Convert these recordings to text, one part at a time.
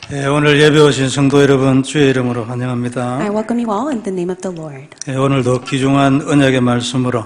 오늘 예배 오신 성도 여러분 주의 이름으로 환영합니다. I welcome you all in the name of the Lord. 오늘도 귀중한 언약의 말씀으로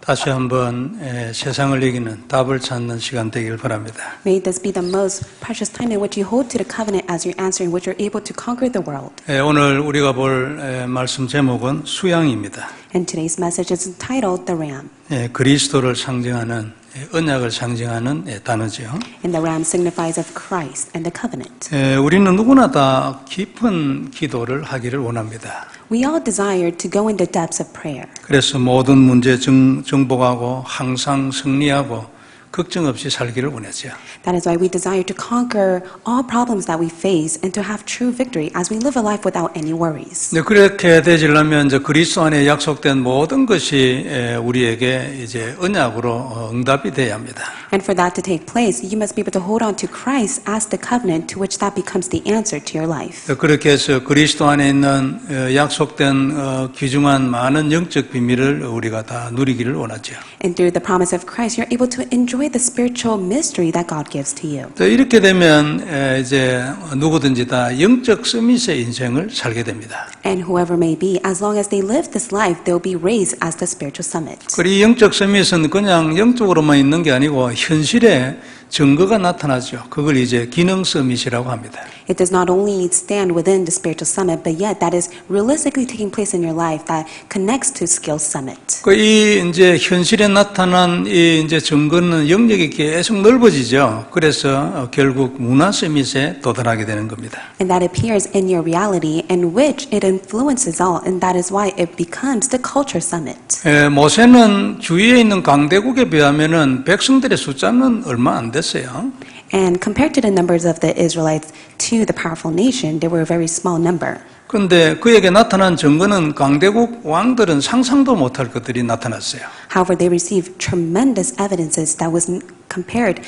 다시 한번 세상을 이기는 답을 찾는 시간 되길 바랍니다. May this be the most precious time in which you hold to the covenant as your answer in which you're able to conquer the world. 오늘 우리가 볼 말씀 제목은 수양입니다. And today's message is entitled The Ram. 그리스도를 상징하는 언약을 상징하는 단어죠. And the ram signifies of Christ and the covenant. 우리는 누구나 다 깊은 기도를 하기를 원합니다. We all desire to go in the depths of prayer. 그래서 모든 문제 정복하고 항상 승리하고 걱정 없이 살기를 원하죠. That is why we desire to conquer all problems that we face and to have true victory as we live a life without any worries. 그렇게 되지려면 이제 그리스도 안에 약속된 모든 것이 우리에게 이제 언약으로 응답이 돼야 합니다. And for that to take place, you must be able to hold on to Christ as the covenant to which that becomes the answer to your life. 그렇게 해서 그리스도 안에 있는 약속된 귀중한 많은 영적 비밀을 우리가 다 누리기를 원하죠. And through the promise of Christ, you're able to enjoy the spiritual mystery that God gives to you. 이렇게 되면 이제 누구든지 다 영적 서밋의 인생을 살게 됩니다. And whoever may be, as long as they live this life, they'll be raised as the spiritual summit. 이 영적 서밋은 그냥 영적으로만 있는 게 아니고 현실에 증거가 나타나죠. 그걸 이제 기능 서밋이라고 합니다. It does not only stand within the spiritual summit, but yet that is realistically taking place in your life that connects to skill summit. 이 이제 현실에 나타난 이 이제 증거는 영역이 계속 넓어지죠. 그래서 결국 문화 서밋에 도달하게 되는 겁니다. And that appears in your reality in which it influences all, and that is why it becomes the culture summit. 모세는 주위에 있는 강대국에 비하면은 백성들의 숫자는 얼마 안 됐어요. And compared to the numbers of the Israelites to the powerful nation, they were a very small number. 그런데 그에게 나타난 증거는 강대국 왕들은 상상도 못할 것들이 나타났어요. However, they received tremendous evidences that was compared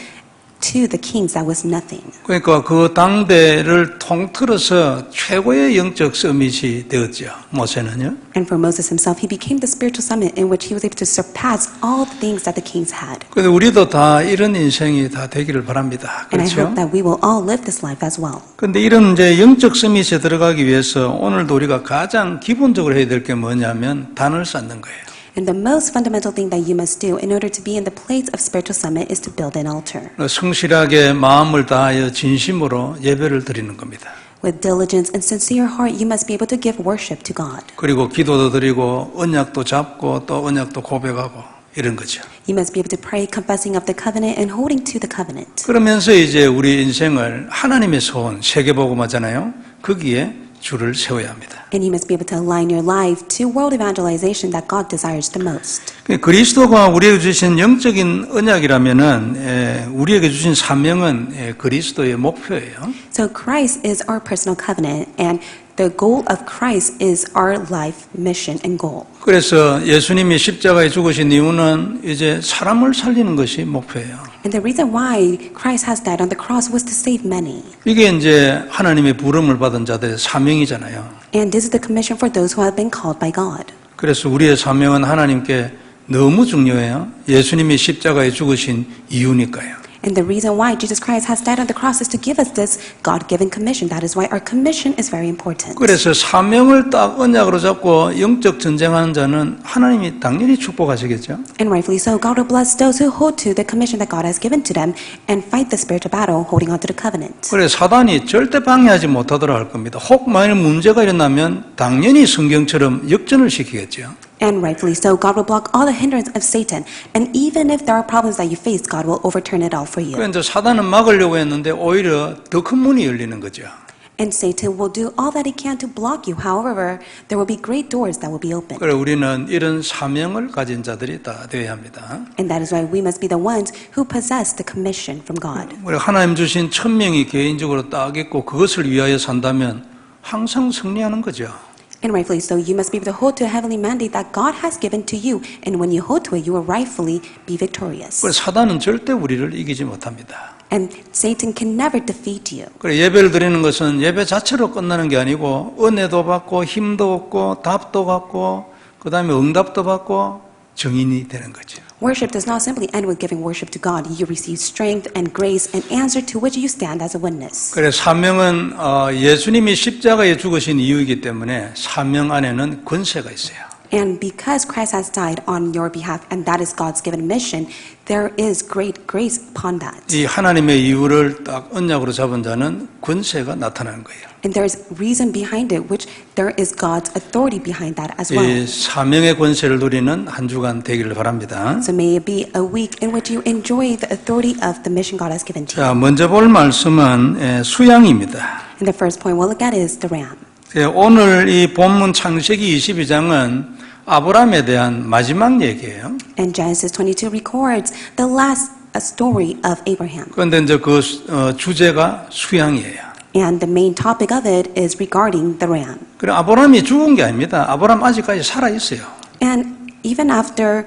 to the kings that was nothing. 그러니까 그 당대를 통틀어서 최고의 영적 서밋이 되었죠. 모세는요. And for Moses himself, he became the spiritual summit in which he was able to surpass all the things that the kings had. 그런데 우리도 다 이런 인생이 다 되기를 바랍니다. And I 그렇죠? hope that we will all live this life as well. 그런데 이런 이제 영적 서밋에 들어가기 위해서 오늘도 우리가 가장 기본적으로 해야 될 게 뭐냐면 단을 쌓는 거예요. And the most fundamental thing that you must do in order to be in the place of spiritual summit is to build an altar. 성실하게 마음을 다하여 진심으로 예배를 드리는 겁니다. With diligence and sincere heart, you must be able to give worship to God. 그리고 기도도 드리고 언약도 잡고 또 언약도 고백하고 이런 거죠. You must be able to pray, confessing of the covenant and holding to the covenant. 그러면서 이제 우리 인생을 하나님의 소원, 세계복음하잖아요. 거기에 줄을 세워야 합니다. And you must be able to align your life to world evangelization that God desires the most. 그리스도가 우리에게 주신 영적인 언약이라면은 우리에게 주신 사명은 그리스도의 목표예요. So Christ is our personal covenant, and the goal of Christ is our life mission and goal. 그래서 예수님이 십자가에 죽으신 이유는 이제 사람을 살리는 것이 목표예요. And the reason why Christ has died on the cross was to save many. 이게 이제 하나님의 부름을 받은 자들의 사명이잖아요. And this is the commission for those who have been called by God. 그래서 우리의 사명은 하나님께 너무 중요해요. 예수님이 십자가에 죽으신 이유니까요. And the reason why Jesus Christ has died on the cross is to give us this God-given commission. That is why our commission is very important. 그래서 사명을 딱 언약으로 잡고 영적 전쟁하는 자는 하나님이 당연히 축복하시겠죠. And rightfully so, God will bless those who hold to the commission that God has given to them and fight the spiritual battle holding on to the covenant. 그래서 사단이 절대 방해하지 못하도록 할 겁니다. 혹 만일 문제가 일어나면 당연히 성경처럼 역전을 시키겠죠. And rightfully so, God will block all the hindrance of Satan. And even if there are problems that you face, God will overturn it all for you. 그래서 사단은 막으려고 했는데 오히려 더 큰 문이 열리는 거죠. And Satan will do all that he can to block you. However, there will be great doors that will be opened. 그래 우리는 이런 사명을 가진 자들이 다 되어야 합니다. And that is why we must be the ones who possess the commission from God. 우리 하나님 주신 천명이 개인적으로 딱 있고 그것을 위하여 산다면 항상 승리하는 거죠. And rightfully so, you must be able to hold to a heavenly mandate that God has given to you. And when you hold to it, you will rightfully be victorious. 그래서 사단은 절대 우리를 이기지 못합니다. And Satan can never defeat you. 그래 예배를 드리는 것은 예배 자체로 끝나는 게 아니고 은혜도 받고 힘도 얻고 답도 받고 그다음에 응답도 받고 증인이 되는 거죠. Worship does not simply end with giving worship to God. You receive strength and grace and answer to which you stand as a witness. 그래서 사명은 예수님이 십자가에 죽으신 이유이기 때문에 사명 안에는 권세가 있어요. And because Christ has died on your behalf, and that is God's given mission, there is great grace upon that. 이 하나님의 이유를 딱 언약으로 잡은 자는 권세가 나타나는 거예요. And there is reason behind it, which there is God's authority behind that as 이 well. 사명의 권세를 누리는 한 주간 되기를 바랍니다. So may it be a week in which you enjoy the authority of the mission God has given to you. 자, 먼저 볼 말씀은 수양입니다. And the first point we'll look at is the ram. 오늘 이 본문 창세기 22장은 아브라함에 대한 마지막 얘기예요. And Genesis 22 records the last story of Abraham. 그런데 이제 그 주제가 수양이에요. And the main topic of it is regarding the ram. 그리고 아브라함이 죽은 게 아닙니다. 아브라함 아직까지 살아 있어요. And even after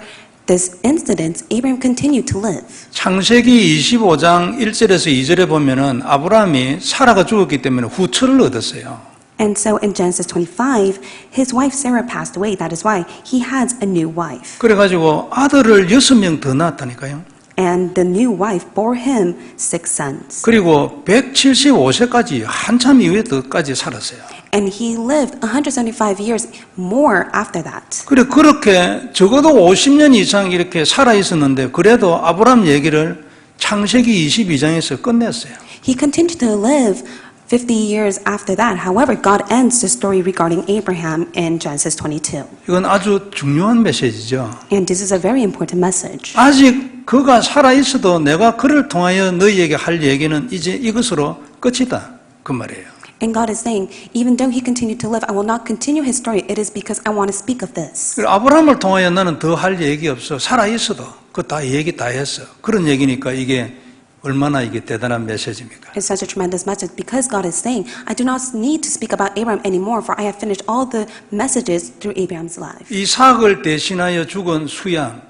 this incident, Abraham continued to live. 창세기 25장 1절에서 2절에 보면은 아브라함이 사라가 죽었기 때문에 후처를 얻었어요. And so in Genesis 25, his wife Sarah passed away. That is why he has a new wife. 그래가지고 아들을 6명 더 낳았다니까요. And the new wife bore him 6 sons. 그리고 175세까지 한참 이후에까지 살았어요. And he lived 175 years more after that. 그래 그렇게 적어도 50년 이상 이렇게 살아 있었는데 그래도 아브라함 얘기를 창세기 22장에서 끝냈어요. He continued to live 50 years after that. However, God ends the story regarding Abraham in Genesis 22. 이건 아주 중요한 메시지죠. And this is a very important message. 아직 그가 살아 있어도 내가 그를 통하여 너희에게 할 얘기는 이제 이것으로 끝이다. 그 말이에요. And God is saying, even though he continued to live, I will not continue his story. It is because I want to speak of this. 그리고 아브라함을 통하여 나는 더 할 얘기 없어. 살아 있어도 그 다 얘기 다 했어. 그런 얘기니까 이게 얼마나 이게 대단한 메시지입니까? It's such a tremendous message because God is saying, I do not need to speak about Abraham anymore, for I have finished all the messages through Abraham's life. 이삭을 대신하여 죽은 수양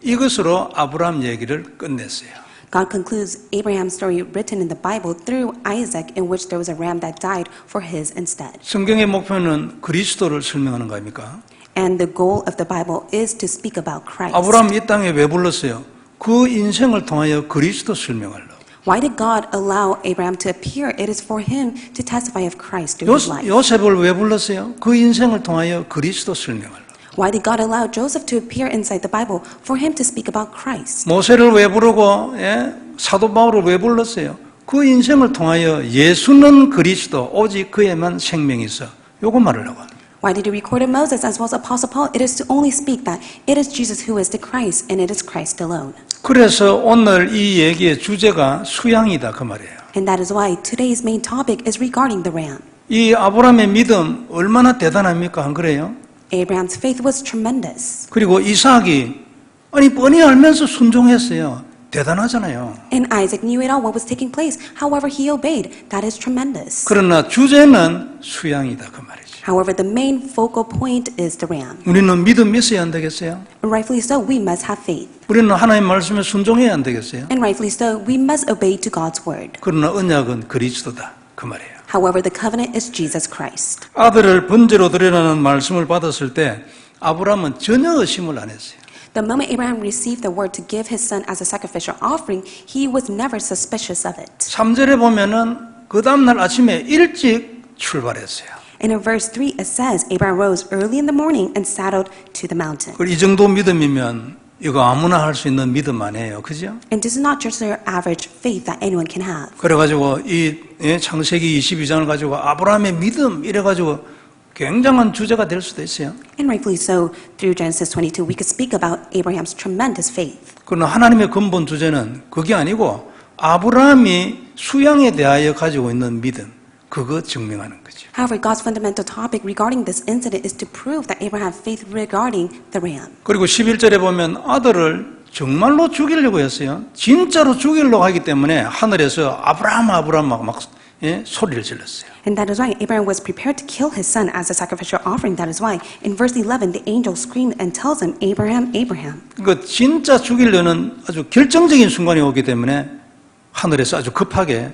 이것으로 아브라함 얘기를 끝냈어요. God concludes Abraham's story written in the Bible through Isaac, in which there was a ram that died for his instead. 성경의 목표는 그리스도를 설명하는 거 아닙니까? And the goal of the Bible is to speak about Christ. 아브라함 이 땅에 왜 불렀어요? 그 인생을 통하여 그리스도 설명하려고. Why did God allow Abraham to appear? It is for him to testify of Christ through his life. 요셉을 왜 불렀어요? 그 인생을 통하여 그리스도 설명하려고. Why did God allow Joseph to appear inside the Bible? For him to speak about Christ. 모세를 왜 부르고 사도 바울을 왜 불렀어요? 그 인생을 통하여 예수는 그리스도 오직 그에만 생명이 있어. 요거 말하려고. Why did he record in Moses as well as Apostle Paul? It is to only speak that it is Jesus who is the Christ, and it is Christ alone. 그래서 오늘 이 얘기의 주제가 수양이다 그 말이에요. And that is why today's main topic is regarding the ram. 이 아브라함의 믿음 얼마나 대단합니까? 안 그래요? Abraham's faith was tremendous. 그리고 이삭이 아니 뻔히 알면서 순종했어요. 대단하잖아요. And Isaac knew it all what was taking place. However, he obeyed. That is tremendous. 그러나 주제는 수양이다 그 말이죠. However, the main focal point is the ram. 우리는 믿음이 있어야 안 되겠어요? Rightfully so, we must have faith. 우리는 하나님 말씀에 순종해야 안 되겠어요? And rightfully so, we must obey to God's word. 그러나 언약은 그리스도다 그 말이에요. However, the covenant is Jesus Christ. 아들을 번제로 드리라는 말씀을 받았을 때 아브라함은 전혀 의심을 안 했어요. The moment Abraham received the word to give his son as a sacrificial offering, he was never suspicious of it. 3절에 보면은 그 다음날 아침에 일찍 출발했어요. And in verse 3 it says, Abraham rose early in the morning and saddled to the mountain. 이 정도 믿음이면 이거 아무나 할 수 있는 믿음 아니에요. 그죠? And this is not just your average faith that anyone can have. 그래가지고 이 창세기 22장을 가지고 아브라함의 믿음 이래가지고 굉장한 주제가 될 수도 있어요. And rightfully so, through Genesis 22, we could speak about Abraham's tremendous faith. 그러나 하나님의 근본 주제는 그게 아니고 아브라함이 수양에 대하여 가지고 있는 믿음 그거 증명하는 거죠. However, God's fundamental topic regarding this incident is to prove that Abraham had faith regarding the ram. 그리고 11절에 보면 아들을 정말로 죽이려고 했어요. 진짜로 죽이려고 하기 때문에 하늘에서 아브라함 아브라함 막 소리를 질렀어요. And that is why Abraham was prepared to kill his son as a sacrificial offering. That is why in verse 11 the angel screamed and tells him, Abraham, Abraham. 그 진짜 죽이려는 아주 결정적인 순간이 오기 때문에 하늘에서 아주 급하게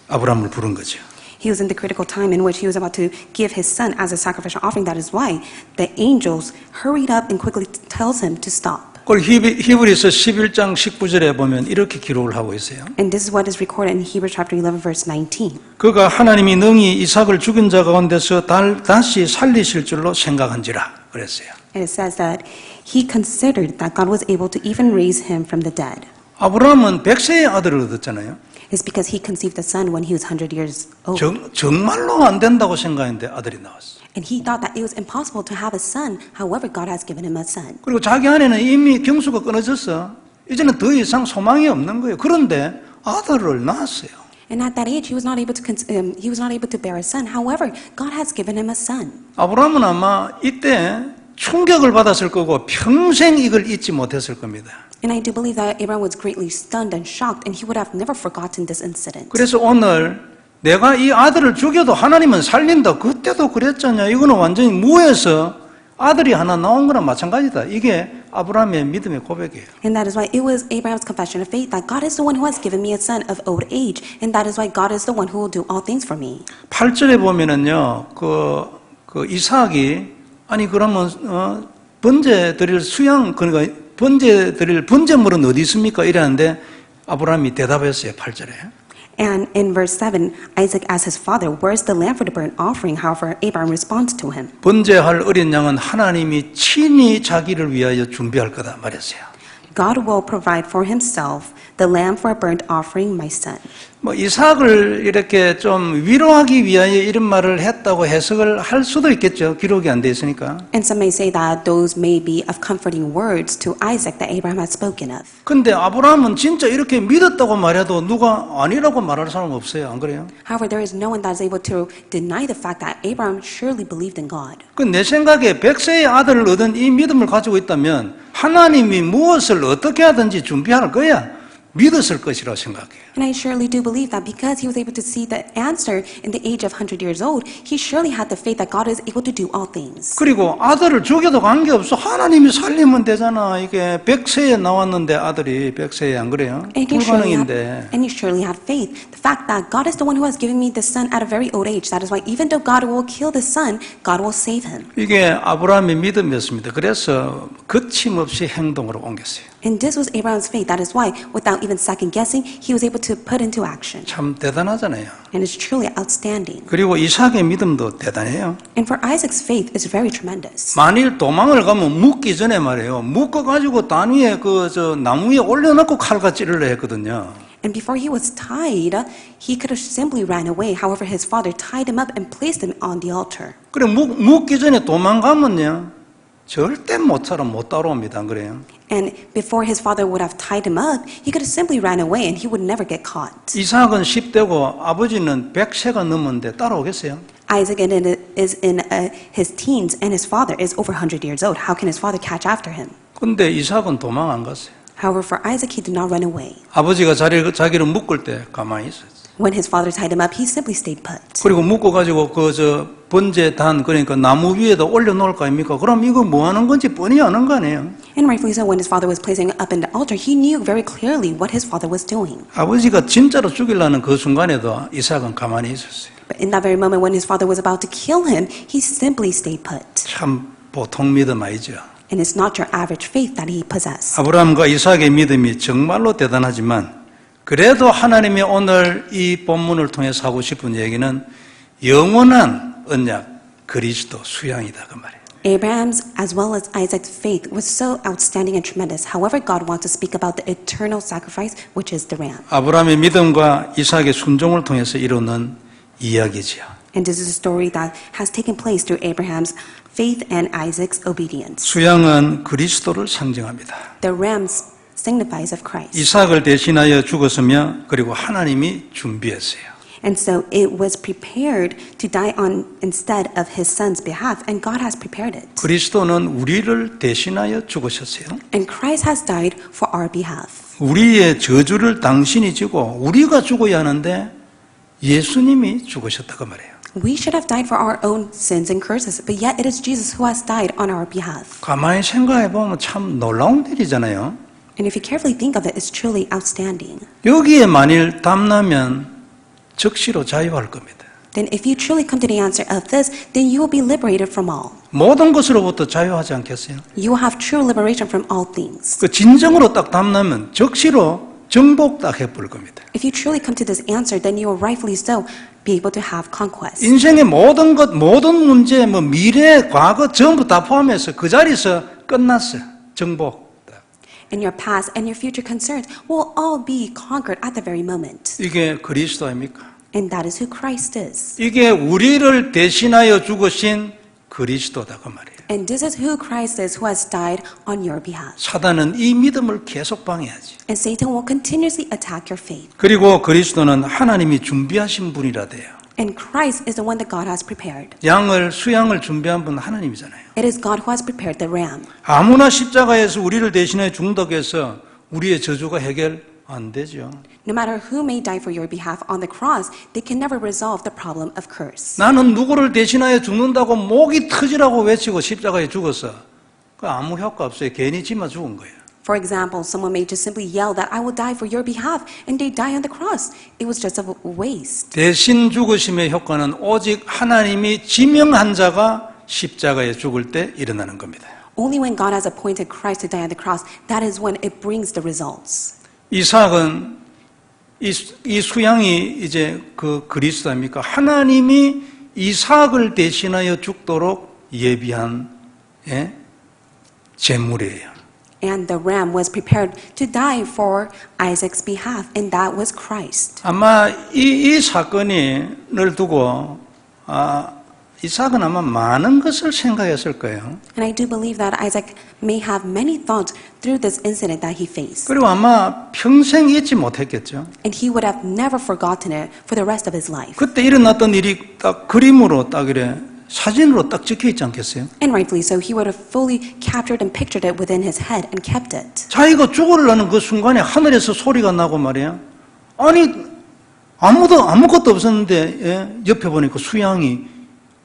아브라함을 부른 거죠. He was in the critical time in which he was about to give his son as a sacrificial offering. That is why the angels hurried up and quickly tells him to stop. 그걸 히브리서 11장 19절에 보면 이렇게 기록을 하고 있어요. And this is what is recorded in Hebrews chapter 11 verse 19. 그가 하나님이 능히 이삭을 죽인 자 가운데서 다시 살리실 줄로 생각한지라 그랬어요. And it says that he considered that God was able to even raise him from the dead. 아브라함은 100세의 아들을 얻었잖아요. It's because he conceived the son when he was 100 years old. 정말로 안 된다고 생각했는데 아들이 나왔어요. And he thought that it was impossible to have a son. However, God has given him a son. 그리고 자기 안에는 이미 경수가 끊어졌어. 이제는 더 이상 소망이 없는 거예요. 그런데 아들을 낳았어요. And at that age, he was not able to bear a son. However, God has given him a son. 아브라함은 아마 이때 충격을 받았을 거고 평생 이걸 잊지 못했을 겁니다. And I do believe that Abraham was greatly stunned and shocked, and he would have never forgotten this incident. 그래서 오늘 내가 이 아들을 죽여도 하나님은 살린다. 그때도 그랬잖아요. 이거는 완전히 무에서 아들이 하나 나온 거랑 마찬가지다. 이게 아브라함의 믿음의 고백이에요. And that is why it was Abraham's confession of faith that God is the one who has given me a son of old age, and that is why God is the one who will do all things for me. 8절에 보면은요, 그 이삭이 아니 그러면 번제 드릴 수양 그러니까 번제 드릴 번제물은 어디 있습니까? 이랬는데 아브라함이 대답했어요. 8절에. And in verse 7, Isaac asked his father, "Where's the lamb for the burnt offering?" However, Abraham responds to him. 번제할 어린 양은 하나님이 친히 자기를 위하여 준비할 거다 말했어요. God will provide for himself the lamb for a burnt offering, my son. 뭐 이삭을 이렇게 좀 위로하기 위하여 이런 말을 했다고 해석을 할 수도 있겠죠. 기록이 안 돼 있으니까. And some may say that those may be of comforting words to Isaac that Abraham had spoken of. 근데 아브라함은 진짜 이렇게 믿었다고 말해도 누가 아니라고 말할 사람 없어요. 안 그래요? However, there is no one that is able to deny the fact that Abraham surely believed in God. 그 내 생각에 100세의 아들을 얻은 이 믿음을 가지고 있다면 하나님이 무엇을 어떻게 하든지 준비할 거야. 믿었을 것이라고 생각해요. And I surely do believe that because he was able to see the answer in the age of 100 years old, he surely had the faith that God is able to do all things. 그리고 아들을 죽여도 관계없어. 하나님이 살리면 되잖아. 이게 100세에 나왔는데 아들이 100세에 안 그래요? 불가능인데. And you surely have faith. The fact that God is the one who has given me the son at a very old age. That is why even though God will kill the son, God will save him. 이게 아브라함의 믿음이었습니다. 그래서 거침없이 행동으로 옮겼어요. And this was Abraham's faith. That is why, without even second guessing, he was able to put into action. 참 대단하잖아요. And it's truly outstanding. 그리고 이삭의 믿음도 대단해요. And for Isaac's faith is very tremendous. 만일 도망을 가면 묻기 전에 말이에요. 묶어가지고 단 위에 나무 위에 올려놓고 칼과 찌르려 했거든요. And before he was tied, he could have simply ran away. However, his father tied him up and placed him on the altar. 그래 묻기 전에 도망가면요. 절대 못 따라옵니다. 안 그래요? And before his father would have tied him up, he could have simply ran away and he would never get caught. 이삭은 10대고 아버지는 100세가 넘었는데 따라오겠어요? Isaac is in his teens and his father is over 100 years old. How can his father catch after him? 근데 이삭은 도망 안 갔어요. However, for Isaac, he did not run away. 아버지가 자기를 묶을 때 가만히 있었어요. When his father tied him up, he simply stayed put. 그리고 묶어가지고 번제단 그러니까 나무 위에다 올려놓을 거 아닙니까? 그럼 이거 뭐 하는 건지 뻔히 아는 거 아니에요? And rightfully so, when his father was placing it up in the altar, he knew very clearly what his father was doing. 아버지가 진짜로 죽이려는 그 순간에도 이삭은 가만히 있었어요. But in that very moment when his father was about to kill him, he simply stayed put. 참 보통 믿음 아니죠. And it's not your average faith that he possessed. 아브라함과 이삭의 믿음이 정말로 대단하지만 그래도 하나님이 오늘 이 본문을 통해서 하고 싶은 얘기는 영원한 언약 그리스도 수양이다 그 말이에요. Abraham's as well as Isaac's faith was so outstanding and tremendous. However, God wants to speak about the eternal sacrifice, which is the ram. 아브라함의 믿음과 이삭의 순종을 통해서 이루는 이야기지요. And this is a story that has taken place through Abraham's faith and Isaac's obedience. 수양은 그리스도를 상징합니다. The ram signifies of Christ. 이삭을 대신하여 죽었으며 그리고 하나님이 준비했어요. And so it was prepared to die on instead of his son's behalf, and God has prepared it. 그리스도는 우리를 대신하여 죽으셨어요. And Christ has died for our behalf. 우리의 저주를 당신이 지고 우리가 죽어야 하는데 예수님이 죽으셨다고 말해요. We should have died for our own sins and curses, but yet it is Jesus who has died on our behalf. 가만히 생각해 보면 참 놀라운 일이잖아요. And if you carefully think of it, it's truly outstanding. 여기에 만일 담나면 즉시로 자유할 겁니다. then if you truly come to the answer of this, then you will be liberated from all. 모든 것으로부터 자유하지 않겠어요? You will have true liberation from all things. 그 진정으로 딱 담나면 적시로 정복 딱 해버릴 겁니다. If you truly come to this answer, then you will rightfully so be able to have conquest. 인생의 모든 것, 모든 문제, 뭐 미래, 과거 전부 다 포함해서 그 자리에서 끝났어요. 정복. And your past and your future concerns will all be conquered at the very moment. 이게 그리스도 아닙니까? And that is who Christ is. 이게 우리를 대신하여 죽으신 그리스도다 그 말이에요. And this is who Christ is who has died on your behalf. 사단은 이 믿음을 계속 방해하지. And Satan will continuously attack your faith. 그리고 그리스도는 하나님이 준비하신 분이라 돼요. And Christ is the one that God has prepared. 수양을 준비한 분은 하나님이잖아요. It is God who has prepared the ram. 아무나 십자가에서 우리를 대신해 죽는다고 해서 우리의 저주가 해결 안 되죠. No matter who may die for your behalf on the cross, they can never resolve the problem of curse. 나는 누구를 대신하여 죽는다고 목이 터지라고 외치고 십자가에 죽었어. 그 아무 효과 없어요. 괜히 지만 죽은 거예요. For example, someone may just simply yell that I will die for your behalf, and they die on the cross. It was just a waste. 대신 죽으심의 효과는 오직 하나님이 지명한 자가 십자가에 죽을 때 일어나는 겁니다. Only when God has appointed Christ to die on the cross, that is when it brings the results. 이삭은 이 수양이 이제 그 그리스도 아닙니까? 하나님이 이삭을 대신하여 죽도록 예비한 제물이에요. And the ram was prepared to die for Isaac's behalf, and that was Christ. 아마 이 사건을 두고 이삭은 아마 많은 것을 생각했을 거예요. And I do believe that Isaac may have many thoughts through this incident that he faced. 그리고 아마 평생 잊지 못했겠죠. And he would have never forgotten it for the rest of his life. 그때 일어났던 일이 딱 그림으로 딱 이래 사진으로 딱 찍혀 있지 않겠어요? And rightfully so, he would have fully captured and pictured it within his head and kept it. 자기가 죽으려는 그 순간에 하늘에서 소리가 나고 말이야. 아니 아무것도 없었는데 옆에 보니까 수양이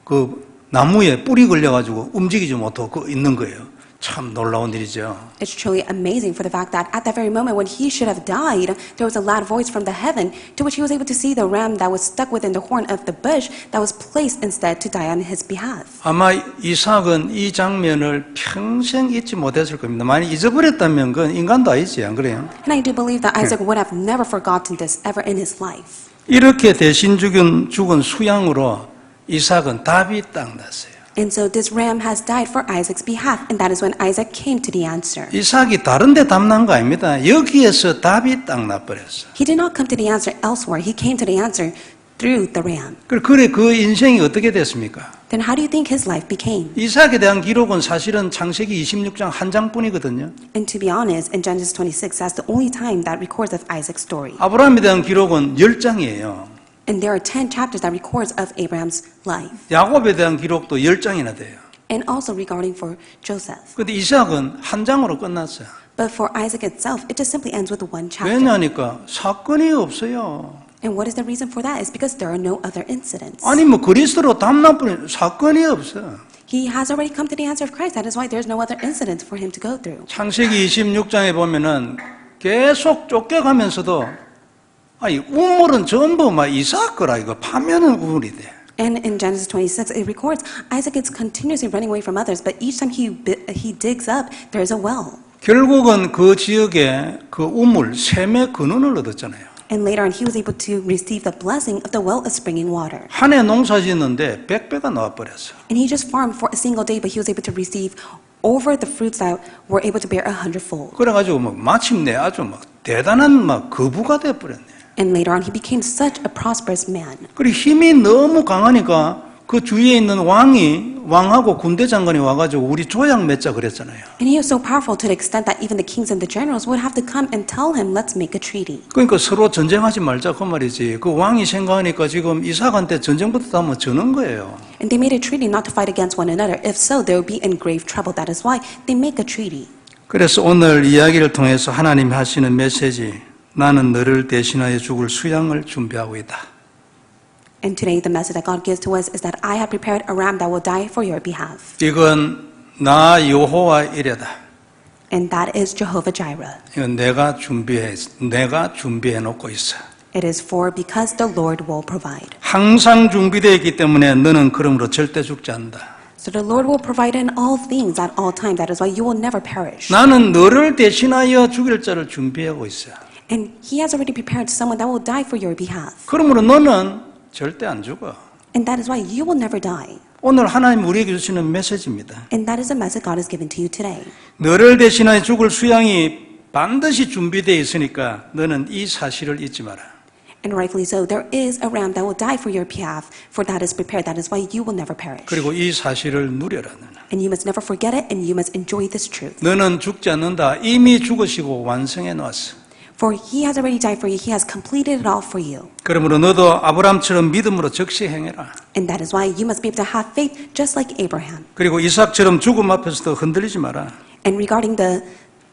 그 나무에 뿌리 걸려가지고 움직이지 못하고 있는 거예요. 참 놀라운 일이죠. It's truly amazing for the fact that at that very moment when he should have died, there was a loud voice from the heaven to which he was able to see the ram that was stuck within the horn of the bush that was placed instead to die on his behalf. 아마 이삭은 이 장면을 평생 잊지 못했을 겁니다. 만약 잊어버렸다면 그건 인간도 아니지, 안 그래요? And I do believe that Isaac would have never forgotten this ever in his life. 이렇게 대신 죽은 수양으로 이삭은 답이 딱 났어요. And so this ram has died for Isaac's behalf, and that is when Isaac came to the answer. 이삭이 다른 데 답 난 거 아닙니다. 여기에서 답이 딱 나버렸어. He did not come to the answer elsewhere. He came to the answer through the ram. 그래 그 인생이 어떻게 됐습니까? Then how do you think his life became? 이삭에 대한 기록은 사실은 창세기 26장 한 장뿐이거든요. And to be honest, in Genesis 26, that's the only time that records of Isaac's story. 아브라함에 대한 기록은 10장이에요. And there are 10 chapters that records of Abraham's life. 야곱에 대한 기록도 10장이나 돼요. And also regarding for Joseph. 그런데 이삭은 한 장으로 끝났어요. But for Isaac itself, it just simply ends with one chapter. 왜냐하니까 사건이 없어요. And what is the reason for that? It's because there are no other incidents. 아니 뭐 그리스도로 답난 뿐이 사건이 없어. He has already come to the answer of Christ. That is why there's no other incidents for him to go through. 창세기 26장에 보면은 계속 쫓겨가면서도 아니 우물은 전부 막 이삭 거라 이거 파면은 우물이 돼. And in Genesis 26, it records Isaac is continuously running away from others, but each time he digs up, there's a well. 결국은 그 지역에 그 우물 샘의 근원을 얻었잖아요. And later on, he was able to receive the blessing of the well of springing water. 한 해 농사 짓는데 100배가 나와버렸어. And he just farmed for a single day, but he was able to receive over the fruits that were able to bear 100-fold. 그래가지고 뭐 마침내 아주 막 대단한 막 거부가 돼버렸네. And later on, he became such a prosperous man. 그리고 힘이 너무 강하니까 그 주위에 있는 왕하고 군대 장관이 와가지고 우리 조약 맺자 그랬잖아요. And he was so powerful to the extent that even the kings and the generals would have to come and tell him, let's make a treaty. 그러니까 서로 전쟁하지 말자 그 말이지. 그 왕이 생각하니까 지금 이삭한테 전쟁부터 하면 저는 거예요. And they made a treaty not to fight against one another. If so, they would be in grave trouble. That is why they make a treaty. 그래서 오늘 이야기를 통해서 하나님 하시는 메시지, 나는 너를 대신하여 죽을 수양을 준비하고 있다. And today the message that God gives to us is that I have prepared a ram that will die for your behalf. 이건 나 여호와 이래다. And that is Jehovah Jireh. 이건 내가 준비해 놓고 있어. It is for because the Lord will provide. 항상 준비되어 있기 때문에 너는 그러므로 절대 죽지 않는다. So the Lord will provide in all things at all times. That is why you will never perish. 나는 너를 대신하여 죽일 자를 준비하고 있어. And He has already prepared someone that will die for your behalf. 그러므로 너는 절대 안 죽어. And that is why you will never die. 오늘 하나님 우리에게 주시는 메시지입니다. And that is the message God has given to you today. 너를 대신하여 죽을 수양이 반드시 준비되어 있으니까 너는 이 사실을 잊지 마라. And rightfully so, there is a ram that will die for your behalf, for that is prepared. That is why you will never perish. 그리고 이 사실을 누려라. 너는. And you must never forget it, and you must enjoy this truth. 너는 죽지 않는다. 이미 죽으시고 완성해 놓았어. For He has already died for you. He has completed it all for you. 그러므로 너도 아브라함처럼 믿음으로 적시 행해라. And that is why you must be able to have faith just like Abraham. 그리고 이삭처럼 죽음 앞에서도 흔들리지 마라. And regarding the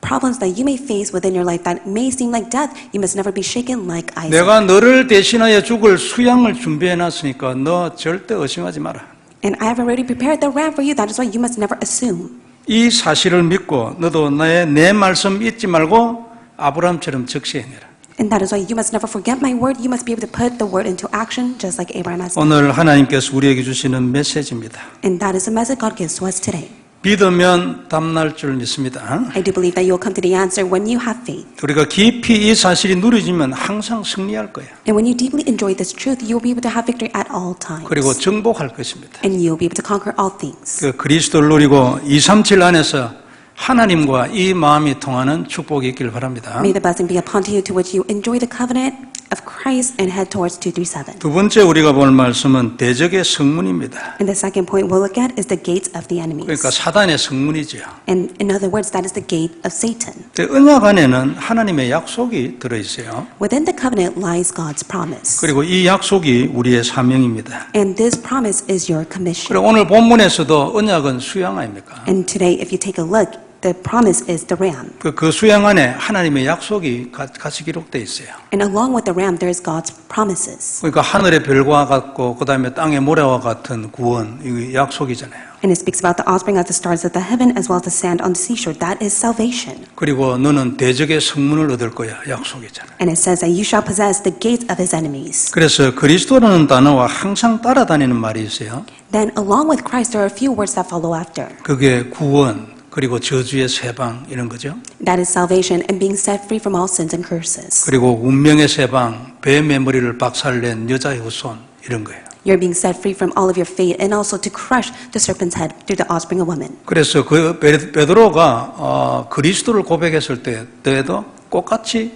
problems that you may face within your life that may seem like death, you must never be shaken like Isaac. 내가 너를 대신하여 죽을 수양을 준비해 놨으니까 너 절대 의심하지 마라. And I have already prepared the ram for you. That is why you must never assume. 이 사실을 믿고 너도 내 말씀 잊지 말고 아브라함처럼 적시 행해라. And that is why you must never forget my word. You must be able to put the word into action just like Abraham has done. 오늘 하나님께서 우리에게 주시는 메시지입니다. And that is the message God gives to us today. 믿으면 답날 줄 믿습니다. I do believe that you will come to the answer when you have faith. 우리가 깊이 이 사실이 누려지면 항상 승리할 거예요. And when you deeply enjoy this truth, you will be able to have victory at all times. 그리고 정복할 것입니다. And you will be able to conquer all things. 그 그리스도를 누리고 237 안에서 하나님과 이 마음이 통하는 축복이 있길 바랍니다. May the blessing be upon you to which you enjoy the covenant of Christ and head towards 237. 두 번째 우리가 볼 말씀은 대적의 성문입니다. And the second point we'll look at is the gates of the enemies. 그러니까 사단의 성문이죠. And in other words, that is the gate of Satan. 언약 안에는 하나님의 약속이 들어있어요. Within the covenant lies God's promise. 그리고 이 약속이 우리의 사명입니다. And this promise is your commission. 그리고 오늘 본문에서도 언약은 수양 아닙니까? And today, if you take a look, the promise is the ram. 그 수양 안에 하나님의 약속이 같이 기록되어 있어요. And along with the ram, there is God's promises. 그러니까 하늘의 별과 같고 그 다음에 땅의 모래와 같은 구원, 이거 약속이잖아요. And it speaks about the offspring of the stars of the heaven as well as the sand on the seashore. That is salvation. 그리고 너는 대적의 성문을 얻을 거야, 약속이잖아요. And it says that you shall possess the gates of his enemies. 그래서 그리스도라는 단어와 항상 따라다니는 말이 있어요. Then along with Christ, there are a few words that follow after. 그게 구원, 그리고 저주의 세방 이런 거죠. That is salvation and being set free from all sins and curses. 그리고 운명의 세방, 뱀의 머리를 박살낸 여자의 후손 이런 거예요. You're being set free from all of your fate and also to crush the serpent's head through the offspring of woman. 그래서 그 베드로가 그리스도를 고백했을 때에도 똑같이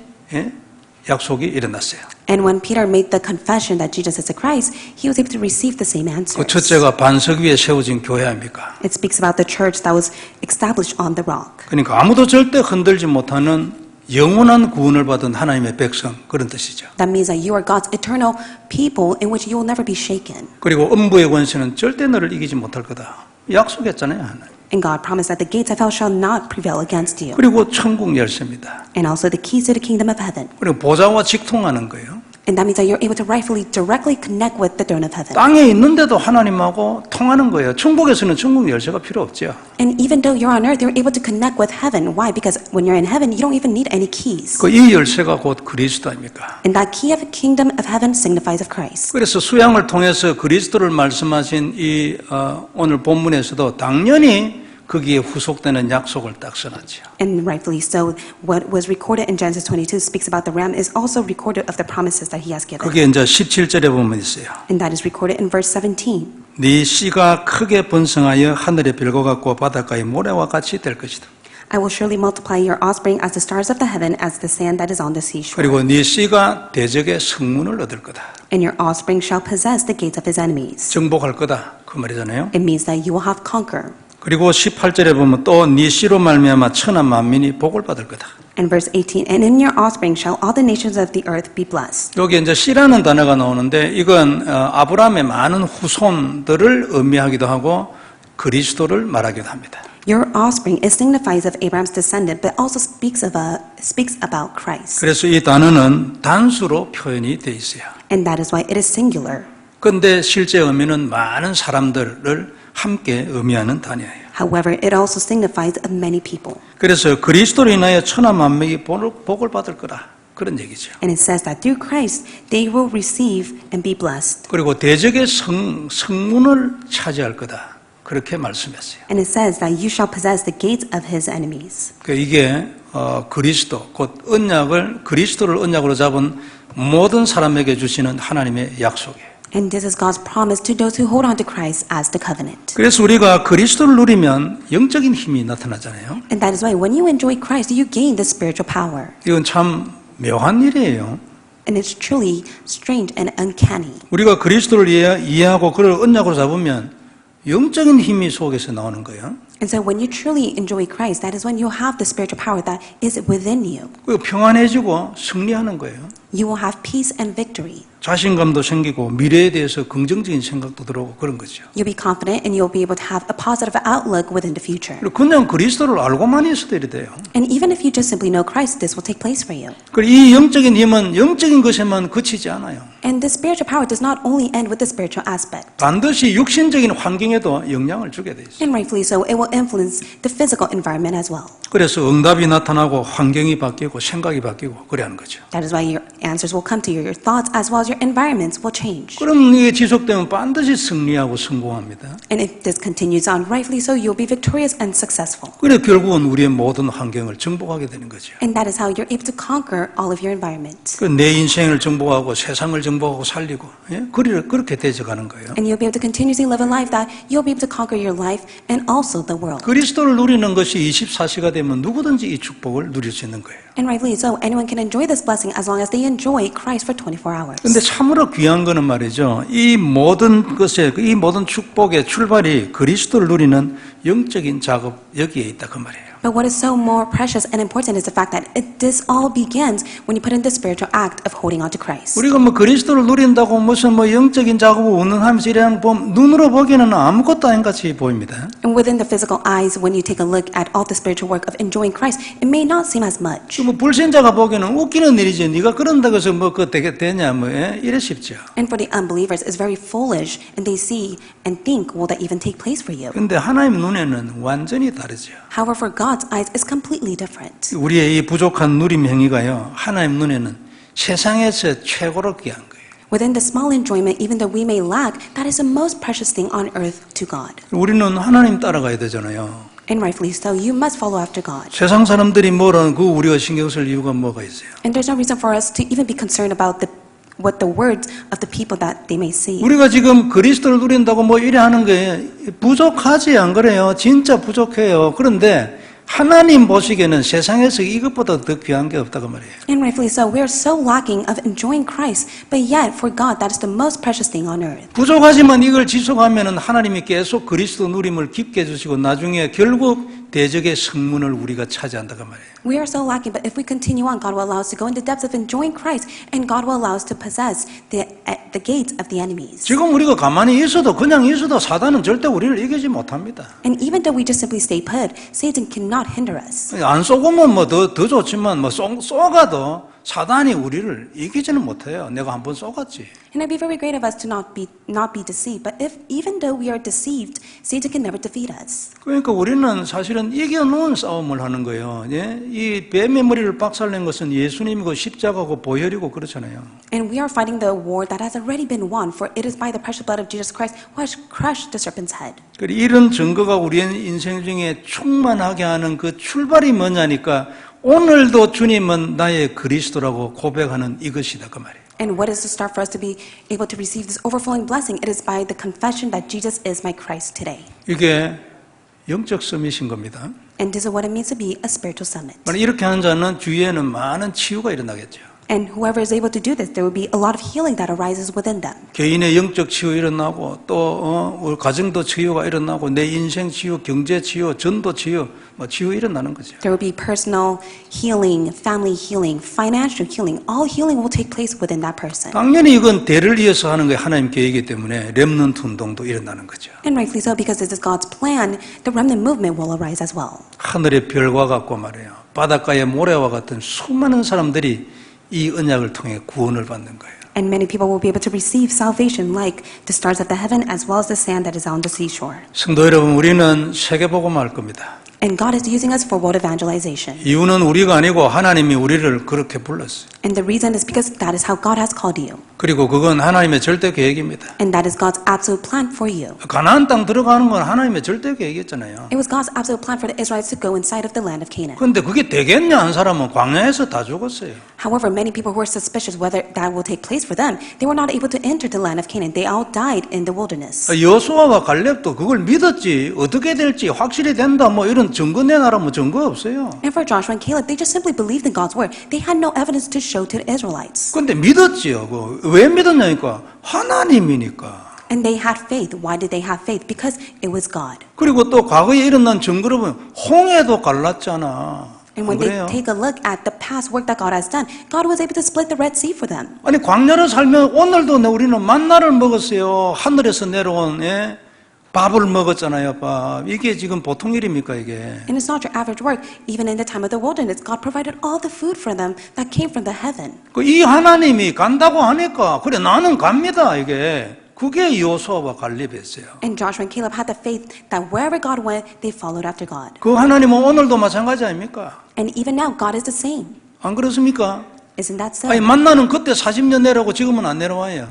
약속이 일어났어요. And when Peter made the confession that Jesus is the Christ, he was able to receive the same 그 answers. 첫째가 반석 위에 세워진 교회 아닙니까? It speaks about the church that was established on the rock. 그러니까 아무도 절대 흔들지 못하는 영원한 구원을 받은 하나님의 백성 그런 뜻이죠. That means that you are God's eternal people in which you will never be shaken. 그리고 음부의 권세는 절대 너를 이기지 못할 거다. 약속했잖아요, 하나님. And God promised that the gates of hell shall not prevail against you. 그리고 천국 열쇠입니다. And also the keys to the kingdom of heaven. 그리고 보좌와 직통하는 거예요. And that means that you're able to rightfully, directly connect with the throne of heaven. 땅에 있는데도 하나님하고 통하는 거예요. 천국에서는 천국 열쇠가 필요 없죠. And even though you're on earth, you're able to connect with heaven. Why? Because when you're in heaven, you don't even need any keys. 그 이 열쇠가 곧 그리스도 아닙니까? And that key of the kingdom of heaven signifies of Christ. 그래서 수양을 통해서 그리스도를 말씀하신 이 오늘 본문에서도 당연히 거기에 후속되는 약속을 딱 써놨죠. And rightfully so, what was recorded in Genesis 22 speaks about the ram is also recorded of the promises that he has given. 그게 이제 17절에 보면 있어요. And that is recorded in verse 17. 네 씨가 크게 번성하여 하늘의 별과 같고 바닷가의 모래와 같이 될 것이다. I will surely multiply your offspring as the stars of the heaven, as the sand that is on the seashore. 그리고 네 씨가 대적의 성문을 얻을 거다. And your offspring shall possess the gates of his enemies. 정복할 거다. 그 말이잖아요. It means that you will have conquer. 그리고 18절에 보면 또 네 씨로 말미암아 천하 만민이 복을 받을 거다. And verse 18, and in your offspring shall all the nations of the earth be blessed. 여기 이제 씨라는 단어가 나오는데 이건 아브라함의 많은 후손들을 의미하기도 하고 그리스도를 말하기도 합니다. Your offspring is signifies of Abraham's descendant, but also speaks about Christ. 그래서 이 단어는 단수로 표현이 돼 있어요. And that is why it is singular. 그런데 실제 의미는 많은 사람들을 함께 의미하는 단어예요. However, it also signifies of many people. 그래서 그리스도로 인하여 천하 만민이 복을 받을 거다. 그런 얘기죠. And it says that through Christ, they will receive and be blessed. 그리고 대적의 성문을 차지할 거다. 그렇게 말씀했어요. And it says that you shall possess the gates of his enemies. 이게 그리스도, 곧 그리스도를 언약으로 잡은 모든 사람에게 주시는 하나님의 약속이에요. And this is God's promise to those who hold on to Christ as the covenant. 그래서 우리가 그리스도를 누리면 영적인 힘이 나타나잖아요. And that is why when you enjoy Christ, you gain the spiritual power. 이건 참 묘한 일이에요. And it's truly strange and uncanny. 우리가 그리스도를 이해하고 그를 언약으로 잡으면 영적인 힘이 속에서 나오는 거예요. And so when you truly enjoy Christ, that is when you have the spiritual power that is within you. 그리고 평안해지고 승리하는 거예요. You will have peace and victory. 자신감도 생기고 미래에 대해서 긍정적인 생각도 들어오고 그런 거죠. You'll be confident and you'll be able to have a positive outlook within the future. 그리고 그냥 그리스도를 알고만 있어도 이래 돼요. And even if you just simply know Christ, this will take place for you. 그리고 이 영적인 힘은 영적인 것에만 그치지 않아요. And the spiritual power does not only end with the spiritual aspect. 반드시 육신적인 환경에도 영향을 주게 돼 있어요. And rightfully so, it will influence the physical environment as well. 그래서 응답이 나타나고 환경이 바뀌고 생각이 바뀌고 그래 하는 거죠. That is why your answers will come to you. Your thoughts as well as your environments will change. 그럼 이게 지속되면 반드시 승리하고 성공합니다. And if this continues on, rightfully so, you'll be victorious and successful. 그래 결국은 우리의 모든 환경을 정복하게 되는 거죠. And that is how you're able to conquer all of your environment. 내 인생을 정복하고 세상을 정복하고 살리고 그렇게 되어가는 거예요. And you'll be able to continuously live a life that you'll be able to conquer your life and also the world. 그리스도를 누리는 것이 24시가 되면 누구든지 이 축복을 누릴 수 있는 거예요. And rightly so, anyone can enjoy this blessing as long as they enjoy Christ for 24 hours. 근데 참으로 귀한 거는 말이죠. 이 모든 축복의 출발이 그리스도를 누리는 영적인 작업 여기에 있다 그 말이에요. But what is so more precious and important is the fact that this all begins when you put in the spiritual act of holding on to Christ. 우리가 그리스도를 누린다고 무슨 영적인 작업을 운운하면서 이런 보면 눈으로 보기에는 아무것도 아닌 같이 보입니다. And within the physical eyes, when you take a look at all the spiritual work of enjoying Christ, it may not seem as much. 불신자가 보기에는 웃기는 일이지. 네가 그런다고 해서 그거 되냐 이래 싶죠. And for the unbelievers, it's very foolish, and they see and think, will that even take place for you? 근데 하나님 눈에는 완전히 다르죠. However, for God's eyes, it's completely different. 우리의 이 부족한 누림 행위가요. 하나님 눈에는 세상에서 최고로 귀한 거예요. Within the small enjoyment, even though we may lack, that is the most precious thing on earth to God. 우리는 하나님 따라가야 되잖아요. And rightfully so, you must follow after God. 세상 사람들이 뭐라는 그 우리가 신경 쓸 이유가 뭐가 있어요? And there's no reason for us to even be concerned about what the words of the people that they may say. 우리가 지금 그리스도를 누린다고 이래 하는 게 부족하지 안 그래요? 진짜 부족해요. 그런데 하나님 보시기에는 세상에서 이것보다 더 귀한 게 없다고 말이에요. And rightfully so, we are so lacking of enjoying Christ, but yet for God, that is the most precious thing on earth. 부족하지만 이걸 지속하면은 하나님이 계속 그리스도 누림을 깊게 해주시고 나중에 결국 대적의 성문을 우리가 차지한다고 말이에요. We are so lacking, but if we continue on, God will allow us to go in the depths of enjoying Christ, and God will allow us to possess the gates of the enemies. 지금 우리가 가만히 있어도 그냥 있어도 사단은 절대 우리를 이기지 못합니다. And even though we just simply stay put, Satan cannot hinder us. 안 쏘고면 더 좋지만 쏘가도 사단이 우리를 이기지는 못해요. 내가 한번 쏘갔지. And it'd be very great of us to not be deceived. But even though we are deceived, Satan can never defeat us. 그러니까 우리는 사실은 이겨놓은 싸움을 하는 거예요. 예? 이 뱀의 머리를 박살낸 것은 예수님이고 십자가고 보혈이고 그렇잖아요. And we are fighting the war that has already been won, for it is by the precious blood of Jesus Christ who has crushed the serpent's head. 이런 증거가 우리의 인생 중에 충만하게 하는 그 출발이 뭐냐니까 오늘도 주님은 나의 그리스도라고 고백하는 이것이다 그 말이에요. And what is the start for us to be able to receive this overflowing blessing? It is by the confession that Jesus is my Christ today. 이게 영적 서밋인 겁니다. And this is what it means to be a spiritual summit. 이렇게 하는 자는 주위에는 많은 치유가 일어나겠죠. And whoever is able to do this, there will be a lot of healing that arises within them. 개인의 영적 치유 일어나고 또 우리 가정도 치유가 일어나고 내 인생 치유, 경제 치유, 전도 치유, 치유 일어나는 거죠. There will be personal healing, family healing, financial healing. All healing will take place within that person. 당연히 이건 대를 이어서 하는 게 하나님 계획이기 때문에 렘넌트 운동도 일어나는 거죠. And rightfully so, because this is God's plan, the remnant movement will arise as well. 하늘의 별과 같고 말이에요. 바닷가의 모래와 같은 수많은 사람들이 이 언약을 통해 구원을 받는 거예요. And many people will be able to receive salvation like the stars of the heaven as well as the sand that is on the seashore. 성도 여러분, 우리는 세계복음할 겁니다. And God is using us for world evangelization. 이유는 우리가 아니고 하나님이 우리를 그렇게 불렀어요. And the reason is because that is how God has called you. 그리고 그건 하나님의 절대 계획입니다. And that is God's absolute plan for you. 가나안 땅 들어가는 건 하나님의 절대 계획이었잖아요. It was God's absolute plan for the Israelites to go inside of the land of Canaan. 그런데 그게 되겠냐 한 사람은 광야에서 다 죽었어요. However, many people who were suspicious whether that will take place for them, they were not able to enter the land of Canaan. They all died in the wilderness. 여호수아와 갈렙도 그걸 믿었지 어떻게 될지 확실히 된다 뭐 이런 증거 내놔라 뭐 증거 없어요. And for Joshua and Caleb, they just simply believed in God's word. They had no evidence to show to the Israelites. 그런데 믿었지요. 왜 믿었냐니까 하나님이니까. And they had faith. Why did they have faith? Because it was God. 그리고 또 과거에 일어난 증거로 보면 홍해도 갈랐잖아. And when 그래요? they take a look at the past work that God has done, God was able to split the Red Sea for them. 아니 광야를 살면 오늘도 우리는 만나를 먹었어요. 하늘에서 내려온 밥을 먹었잖아요. 밥. 이게 지금 보통 일입니까 이게? And it's not your average work. Even in the time of the wilderness, God provided all the food for them that came from the heaven. 이 하나님이 간다고 하니까 그래 나는 갑니다 이게. 그게 여호수아와 갈렙이었어요. And Joshua and Caleb had the faith that wherever God went, they followed after God. 그 하나님은 오늘도 마찬가지 아닙니까? And even now, God is the same. 안 그렇습니까? Isn't that so? 아니 만나는 그때 40년 내려고 지금은 안 내려와요.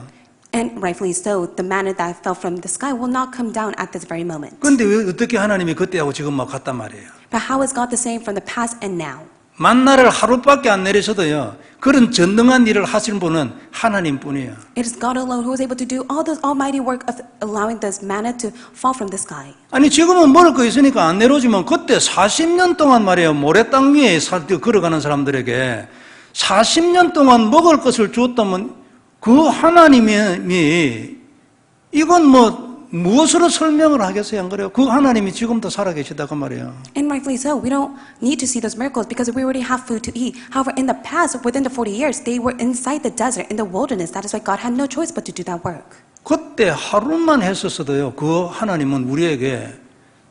And rightfully so, the manna that fell from the sky will not come down at this very moment. 그런데 왜 어떻게 하나님이 그때하고 지금 막 같단 말이에요? But how is God the same from the past and now? 만나를 하루밖에 안 내리셔도요. 그런 전능한 일을 하신 분은 하나님뿐이에요. It is God alone who is able to do all this almighty work of allowing this manna to fall from the sky. 아니 지금은 먹을 거 있으니까 안 내려오지만 그때 40년 동안 말이에요. 모래 땅 위에 걸어가는 사람들에게 40년 동안 먹을 것을 주었다면 그 하나님이 이건 뭐 무엇으로 설명을 하겠어요? 안 그래요? 그 하나님이 지금도 살아계시다 그 말이에요. And rightfully so, we don't need to see those miracles because we already have food to eat. However, in the past, within the 40 years, they were inside the desert, in the wilderness. That is why God had no choice but to do that work. 그때 하루만 했었어도요. 그 하나님은 우리에게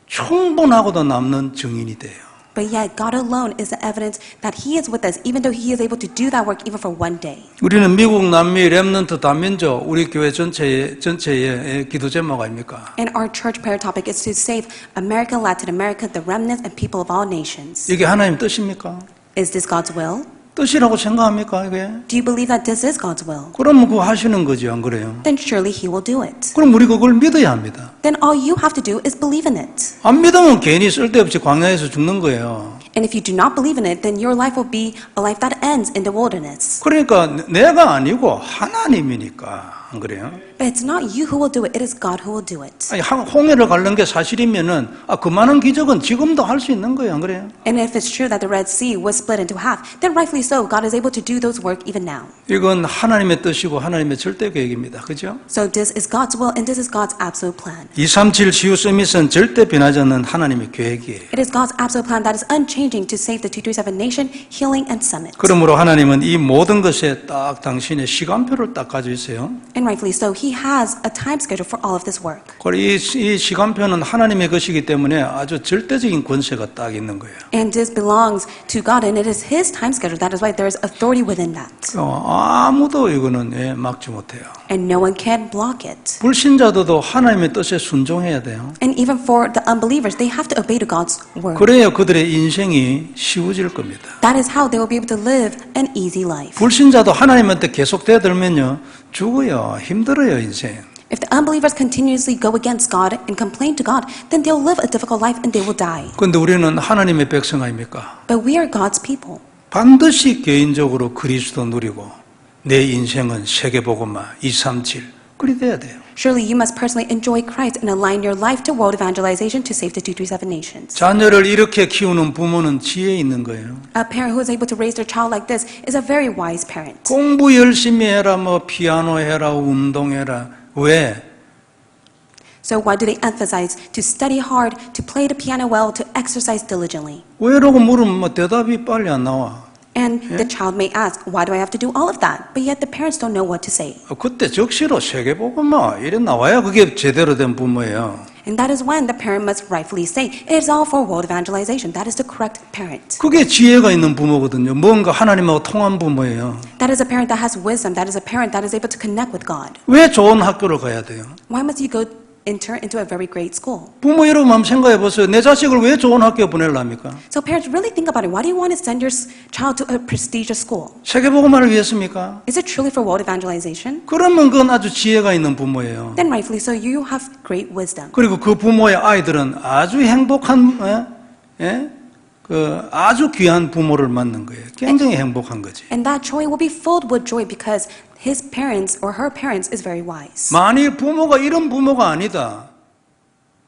충분하고도 남는 증인이 돼요. But yet, God alone is the evidence that He is with us, even though He is able to do that work even for one day. 우리는 미국, 남미, 렘넌트, 다민족, 우리 교회 전체의 기도 제목 아닙니까? And our church prayer topic is to save America, Latin America, the remnants, and people of all nations. 이게 하나님 뜻입니까? Is this God's will? 뜻이라고 생각합니까 이게? Do you believe that this is God's will? 그러면 그거 하시는 거지 안 그래요? Then surely He will do it. 그럼 우리 그걸 믿어야 합니다. Then all you have to do is believe in it. 안 믿으면 괜히 쓸데없이 광야에서 죽는 거예요. And if you do not believe in it, then your life will be a life that ends in the wilderness. 그러니까 내가 아니고 하나님이니까 안 그래요? But it's not you who will do it, it is God who will do it. 아니, 홍해를 가는 게 사실이면은 그만한 기적은 지금도 할 수 있는 거예요, 안 그래요? And if it's true that the Red Sea was split into half, then rightfully so, God is able to do those work even now. 이건 하나님의 뜻이고 하나님의 절대 계획입니다, 그죠? So this is God's will and this is God's absolute plan. 237 지우 서밋은 절대 변하지 않는 하나님의 계획이에요. It is God's absolute plan that is unchanging to save the 237 nation, healing, and summit. 그러므로 하나님은 이 모든 것에 딱 당신의 시간표를 딱 가지고 있어요. And rightfully so, He has a time schedule for all of this work. 이 시간표는 하나님의 것이기 때문에 아주 절대적인 권세가 딱 있는 거예요. And this belongs to God and it is His time schedule. That is why there is authority within that. 아무도 이거는 막지 못해요. And no one can block it. 불신자들도 하나님의 뜻에 순종해야 돼요. And even for the unbelievers, they have to obey to God's word. 그래야 그들의 인생이 쉬워질 겁니다. That is how they will be able to live an easy life. 불신자도 하나님한테 계속 대들면요 죽어요. 힘들어요 인생. If the unbelievers continuously go against God and complain to God, then they'll live a difficult life and they will die. 그런데 우리는 하나님의 백성 아닙니까? But we are God's people. 반드시 개인적으로 그리스도 누리고 내 인생은 세계복음화 237 그리 돼야 돼요. Surely you must personally enjoy Christ and align your life to world evangelization to save the 237 nations. 자녀를 이렇게 키우는 부모는 지혜 있는 거예요. A parent who is able to raise their child like this is a very wise parent. 공부 열심히 해라, 뭐 피아노 해라, 운동해라. 왜? So why do they emphasize to study hard, to play the piano well, to exercise diligently? 왜라고 물으면 뭐 대답이 빨리 안 나와. And the child may ask, why do I have to do all of that? But yet the parents don't know what to say. 그때 적시로 세계복음화 이래 나와야 그게 제대로 된 부모예요. And that is when the parent must rightfully say, it is all for world evangelization. That is the correct parent. 그게 지혜가 있는 부모거든요. 뭔가 하나님하고 통한 부모예요. That is a parent that has wisdom. That is a parent that is able to connect with God. 왜 좋은 학교를 가야 돼요? Why must you go enter into a very great school. 부모 여러분 한번 생각해 보세요. 내 자식을 왜 좋은 학교에 보내려합니까? So parents, really think about it. Why do you want to send your child to a prestigious school? 세계복음화를 위해서입니까? Is it truly for world evangelization? 그러면 그건 아주 지혜가 있는 부모예요. Then rightfully so, you have great wisdom. 그리고 그 부모의 아이들은 아주 행복한, 그 아주 귀한 부모를 만난 거예요. 굉장히 행복한 거지. And that joy will be filled with joy because his parents or her parents is very wise. 만일 부모가 이런 부모가 아니다.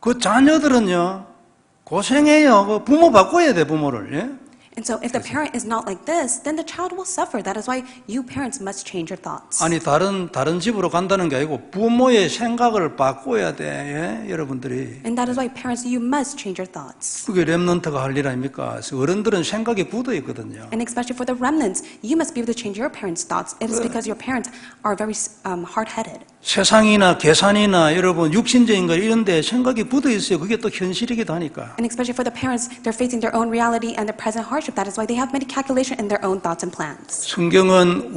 그 자녀들은요, 고생해요. 그 부모 바꿔야 돼, 부모를. 예? And so if the parent is not like this, then the child will suffer. That is why you parents must change your thoughts. 아니, 다른 집으로 간다는 게 아니고 부모의 생각을 바꿔야 돼, 예? 여러분들이. And that is why parents, you must change your thoughts. 그게 렘넌트가 할 일 아닙니까? 어른들은 생각이 굳어 있거든요. And especially for the remnants, you must be able to change your parents' thoughts. It is because your parents are very hard-headed. 세상이나 계산이나 여러분 육신적인 것 이런 데 생각이 굳어 있어요. 그게 또 현실이기도 하니까. And especially for the parents, they're facing their own reality and their present hardship. That is why they have many calculation in their own thoughts and plans. 성경은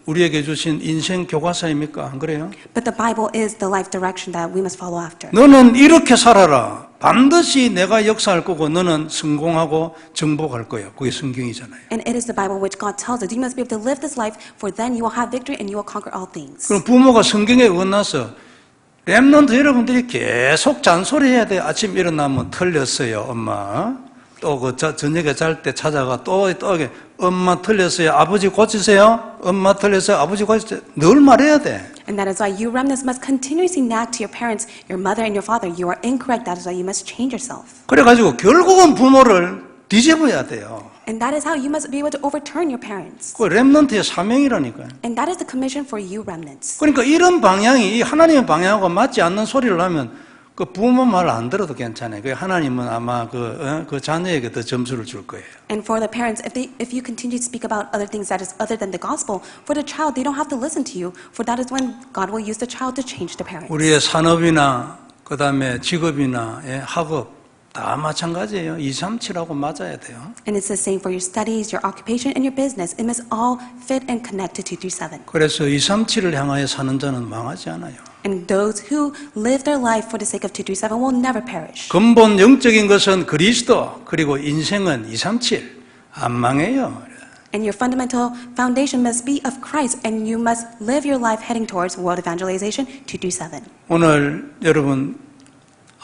우리에게 주신 인생 교과서입니까? 안 그래요? But the Bible is the life direction that we must follow after. 너는 이렇게 살아라. 반드시 내가 역사할 거고 너는 성공하고 정복할 거예요. 그게 성경이잖아요. And it is the Bible which God tells us. You must be able to live this life, for then you will have victory and you will conquer all things. 그럼 부모가 성경에 어긋나서 렘넌트 여러분들이 계속 잔소리해야 돼. 아침 일어나면 틀렸어요, 엄마. 또 저녁에 잘 때 찾아가 또 엄마 틀렸어요. 아버지 고치세요. 엄마 틀렸어요. 아버지 고치세요. 늘 말해야 돼. And that is why you remnants must continuously nag to your parents, your mother and your father. You are incorrect. That is why you must change yourself. 그래가지고 결국은 부모를 뒤집어야 돼요. And that is how you must be able to overturn your parents. 그 렘넌트의 사명이라니까요. And that is the commission for you remnants. 그러니까 이런 방향이 이 하나님의 방향하고 맞지 않는 소리를 하면 그 부모 말 안 들어도 괜찮아요. 그 하나님은 아마 그 자녀에게 더 점수를 줄 거예요. And for the parents, if you continue to speak about other things that is other than the gospel, for the child, they don't have to listen to you. For that is when God will use the child to change the parents. 우리의 산업이나 그다음에 직업이나 학업 다 마찬가지예요. 237하고 맞아야 돼요. And it's the same for your studies, your occupation, and your business. It must all fit and connect to 237. 그래서 237을 향하여 사는 자는 망하지 않아요. And those who live their life for the sake of 237 will never perish. 근본 영적인 것은 그리스도 그리고 인생은 237 안 망해요. And your fundamental foundation must be of Christ, and you must live your life heading towards world evangelization 237. 오늘 여러분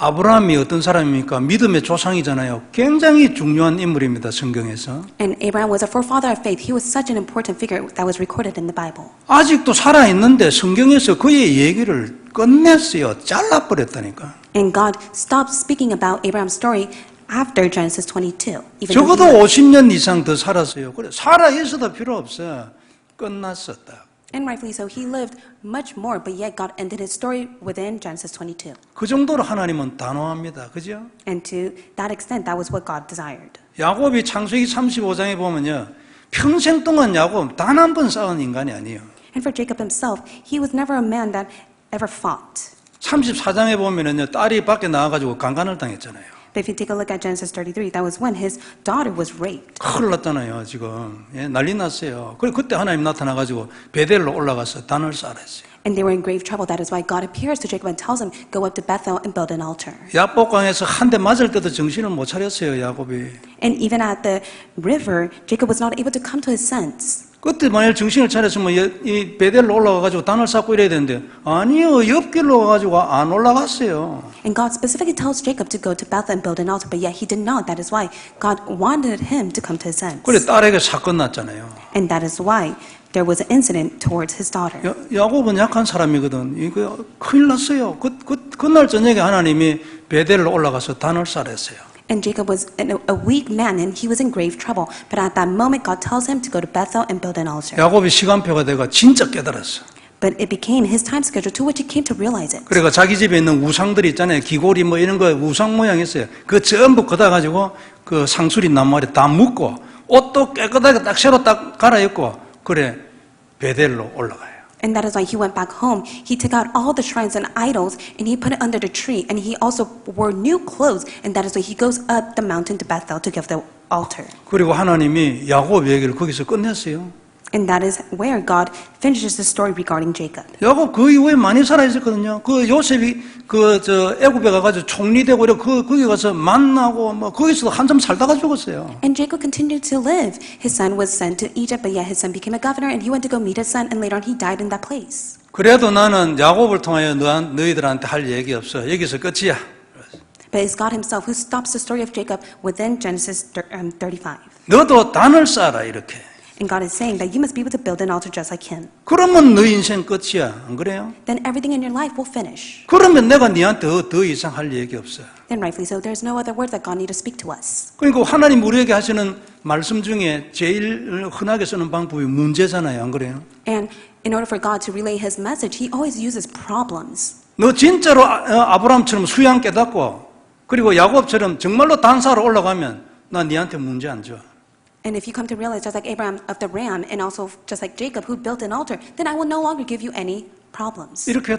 아브라함이 어떤 사람입니까? 믿음의 조상이잖아요. 굉장히 중요한 인물입니다. 성경에서. And Abraham was a forefather of faith. He was such an important figure that was recorded in the Bible. 아직도 살아있는데 성경에서 그의 얘기를 끝냈어요. 잘라버렸다니까. And God stopped speaking about Abraham's story after Genesis 22. Even 적어도 though 50년 이상 더 살았어요. 그래 살아있어도 필요 없어요. 끝났었다. and rightfully so, he lived much more, but yet God ended his story within Genesis 22. 그 정도로 하나님은 단호합니다. 그죠? And to that extent, that was what God desired. 야곱이 창세기 35장에 보면요. 평생 동안 야곱 단 한 번 싸운 인간이 아니에요. And for Jacob himself, he was never a man that ever fought. 34장에 보면은요. 딸이 밖에 나와가지고 강간을 당했잖아요. But if you take a look at Genesis 33, that was when his daughter was raped. 큰일 났잖아요. 지금 난리 났어요. 그때 하나님 나타나가지고 베델로 올라가서 단을 쌓았어요. And they were in grave trouble. That is why God appears to Jacob and tells him, go up to Bethel and build an altar. 야복강에서 한 대 맞을 때도 정신을 못 차렸어요. 야곱이. And even at the river, Jacob was not able to come to his sense. 그때 만약 정신을 차렸으면 이 베델로 올라가가지고 단을 쌓고 이래야 되는데 아니요. 옆길로 가가지고 안 올라갔어요. And God specifically tells Jacob to go to Bethel and build an altar, but yet he did not. That is why God wanted him to come to his sense. 그래 딸에게 사건 났잖아요. And that is why there was an incident towards his daughter. 야곱은 약한 사람이거든. 이거 큰일 났어요. 그날 저녁에 하나님이 베델로 올라가서 단을 쌓았어요. And Jacob was a weak man, and he was in grave trouble. But at that moment, God tells him to go to Bethel and build an altar. 야곱이 시간표가 돼가 진짜 깨달았어. But it became his time schedule to which he came to realize it. 그러니까 자기 집에 있는 우상들이 있잖아요. 기고리 뭐 이런 거 우상 모양 있어요. 그거 전부 걷어가지고 그 상수리 나무에 다 묶고 옷도 깨끗하게 딱 새로 딱 갈아입고 그래 베델로 올라가요. And that is why he went back home. He took out all the shrines and idols, and he put it under the tree. And he also wore new clothes. And that is why he goes up the mountain to Bethel to give the altar. 그리고 하나님이 야곱 얘기를 거기서 끝냈어요. And that is where God finishes the story regarding Jacob. 야곱 그 이후에 많이 살아 있었거든요. 그 요셉이 애굽에 가가지고 총리되고 거기 가서 만나고 뭐 거기서도 한참 살다가 죽었어요. And Jacob continued to live. His son was sent to Egypt, but yet his son became a governor, and he went to go meet his son, and later on he died in that place. 그래도 나는 야곱을 통하여 너희들한테 할 얘기 없어. 여기서 끝이야. But it's God himself who stops the story of Jacob within Genesis 35. 너도 단을 쌓아라 이렇게. And God is saying that you must be able to build an altar just like him. 그러면 너 인생 끝이야. 안 그래요? Then everything in your life will finish. 그러면 내가 네한테 더 이상 할 얘기 없어. Then rightfully so, there's no other word that God need to speak to us. 그러니까 하나님 우리에게 하시는 말씀 중에 제일 흔하게 쓰는 방법이 문제잖아요. 안 그래요? And in order for God to relay his message, he always uses problems. 너 진짜로 아브라함처럼 수양 깨닫고 그리고 야곱처럼 정말로 단사로 올라가면 나 네한테 문제 안 줘. And if you come to realize, just like Abraham of the ram, and also just like Jacob who built an altar, then I will no longer give you any problems. 이렇게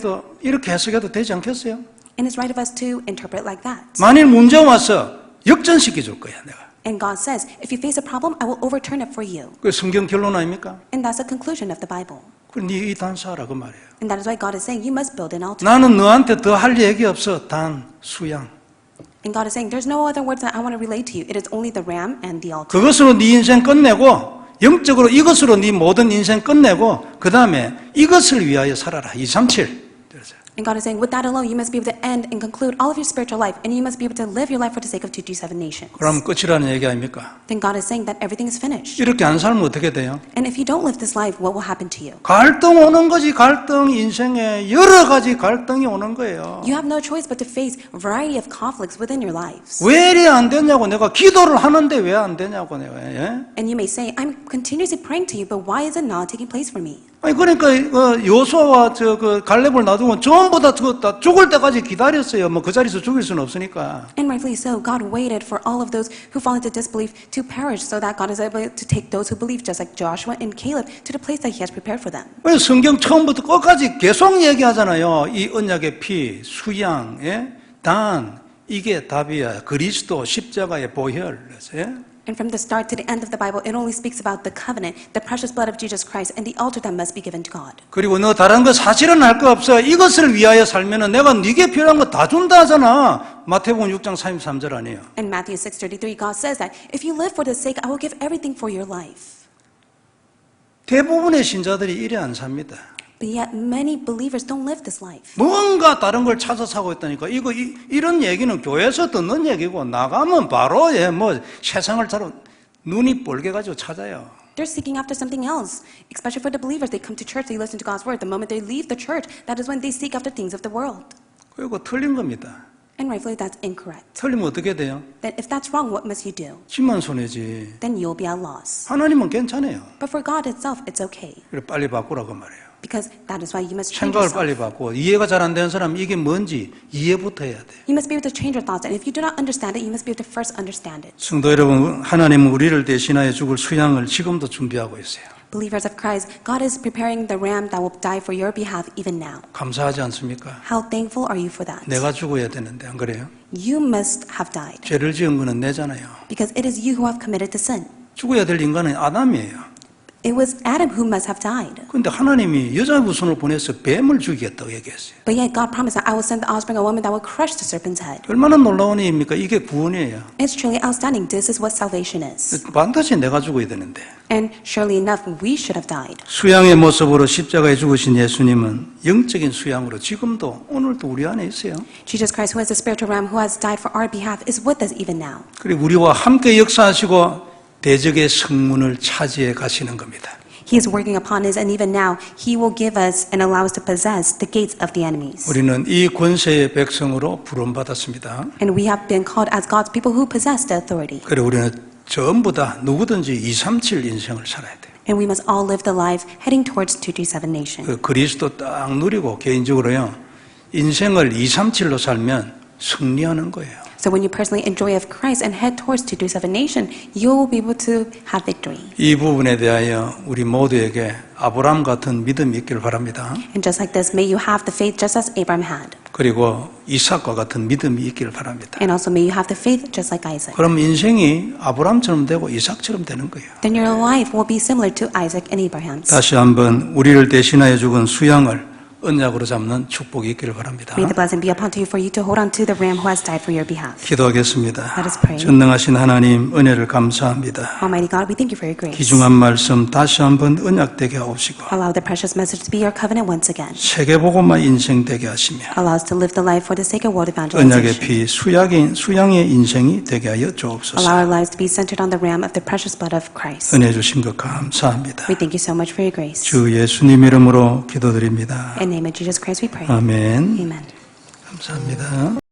해석해도 되지 않겠어요? And it's right of us to interpret like that. 만일 문제 와서 역전시켜 줄 거야, 내가. And God says, if you face a problem, I will overturn it for you. 그 성경 결론 아닙니까? And that's the conclusion of the Bible. 그 네 이 단사라 그 말이에요. And that is why God is saying, you must build an altar. 나는 너한테 더 할 얘기 없어. 단 수양. And God is saying, there's no other words that I want to relate to you. It is only the ram and the altar. 그것으로 네 인생 끝내고 영적으로 이것으로 네 모든 인생 끝내고 그 다음에 이것을 위하여 살아라. 237. And God is saying, with that alone, you must be able to end and conclude all of your spiritual life, and you must be able to live your life for the sake of 227 nations. 그럼 끝이라는 얘기 아닙니까? Then God is saying that everything is finished. 이렇게 안 살면 어떻게 돼요? And if you don't live this life, what will happen to you? 갈등 오는 거지. 갈등 인생에 여러 가지 갈등이 오는 거예요. You have no choice but to face a variety of conflicts within your lives. 왜 이래 안 되냐고 내가 기도를 하는데 왜 안 되냐고 내가. 예? And you may say, I'm continuously praying to you, but why is it not taking place for me? 아니 그러니까 요수아와 갈렙을 놔두고 전부 다 죽을 때까지 기다렸어요. 뭐 그 자리에서 죽일 수는 없으니까. And rightfully so, God waited for all of those who fall into disbelief to perish, so that God is able to take those who believe, just like Joshua and Caleb, to the place that He has prepared for them. 왜 성경 처음부터 끝까지 계속 얘기하잖아요. 이 언약의 피, 수양, 예? 단 이게 답이야. 그리스도 십자가의 보혈. 예? And from the start to the end of the Bible, it only speaks about the covenant, the precious blood of Jesus Christ, and the altar that must be given to God. 그리고 너 다른 거 사실은 할 거 없어. 이것을 위하여 살면은 내가 네게 필요한 거 다 준다 하잖아. 마태복음 6장 33절 아니에요. In Matthew 6:33, God says that if you live for the sake, I will give everything for your life. 대부분의 신자들이 이래 안 삽니다. But yet many believers don't live this life. 뭔가 다른 걸 찾아 사고 있다니까. 이런 얘기는 교회에서 듣는 얘기고 나가면 바로 세상을 잘 눈이 뻘게 가지고 찾아요. They're seeking after something else. Especially for the believers, they come to church, they listen to God's word. The moment they leave the church, that is when they seek after things of the world. 그리고 틀린 겁니다. And rightfully, that's incorrect. 틀리면 어떻게 돼요? Then if that's wrong, what must you do? 지만 손해지. Then you'll be at loss. 하나님은 괜찮아요. But for God itself, it's okay. 그래 빨리 바꾸라고 말해요. Because that is why you must change 생각을 빨리 yourself. 바꾸고 이해가 잘 안 되는 사람 이게 뭔지 이해부터 해야 돼. You must be able to change your thoughts. And if you do not understand it, you must be able to first understand it. 성도 여러분, 하나님은 우리를 대신하여 죽을 수양을 지금도 준비하고 있어요. Believers of Christ, God is preparing the ram that will die for your behalf even now. 감사하지 않습니까? How thankful are you for that? 내가 죽어야 되는데 안 그래요? You must have died. 죄를 지은 거는 내잖아요. Because it is you who have committed the sin. 죽어야 될 인간은 아담이에요. It was Adam who must have died. 그런데 하나님이 여자 후손을 보내서 뱀을 죽이겠다고 얘기했어요. But yet God promised that I will send the offspring, a woman that will crush the serpent's head. 얼마나 놀라운 일입니까? 이게 구원이에요. It's truly outstanding. This is what salvation is. 반드시 내가 죽어야 되는데. And surely enough, we should have died. 수양의 모습으로 십자가에 죽으신 예수님은 영적인 수양으로 지금도 오늘도 우리 안에 있어요. Jesus Christ, who is the spiritual ram who has died for our behalf, is with us even now. 그리고 우리와 함께 역사하시고 대적의 성문을 차지해 가시는 겁니다. He is working upon us, and even now, He will give us and allow us to possess the gates of the enemies. 우리는 이 권세의 백성으로 부름받았습니다. And we have been called as God's people who possess the authority. 그리고 우리는 전부 다 누구든지 237 인생을 살아야 돼요. And we must all live the life heading towards 237 nation. 그 그리스도 딱 누리고 개인적으로요. 인생을 237로 살면 승리하는 거예요. So when you personally enjoy of Christ and head towards to do salvation, you will be able to have victory. 이 부분에 대하여 우리 모두에게 아브라함 같은 믿음이 있기를 바랍니다. And just like this, may you have the faith just as Abraham had. 그리고 이삭과 같은 믿음이 있기를 바랍니다. And also may you have the faith just like Isaac. 그럼 인생이 아브라함처럼 되고 이삭처럼 되는 거예요. Then your life will be similar to Isaac and Abraham's. 다시 한번 우리를 대신하여 죽은 수양을 언약으로 잡는 축복이 있기를 바랍니다. May the blessing be upon you for you to hold on to the ram who has died for your behalf. 기도하겠습니다. Let us pray. 전능하신 하나님 은혜를 감사합니다. Almighty God, we thank you for your grace. 귀중한 말씀 다시 한번 언약되게 하옵시고 Allow the precious message to be your covenant once again. 세계복음화 인생 되게 하시며 Allow us to live the life for the sake of world 언약의 evangelization. 피 수양의 인생이 되게 하여 Allow 주옵소서. our lives to be centered on the ram of the precious blood of Christ. 은혜 주신 것 감사합니다. We thank you so much for your grace. 주 예수님 이름으로 기도드립니다. In the name of Jesus Christ we pray. 아멘. Amen. 감사합니다.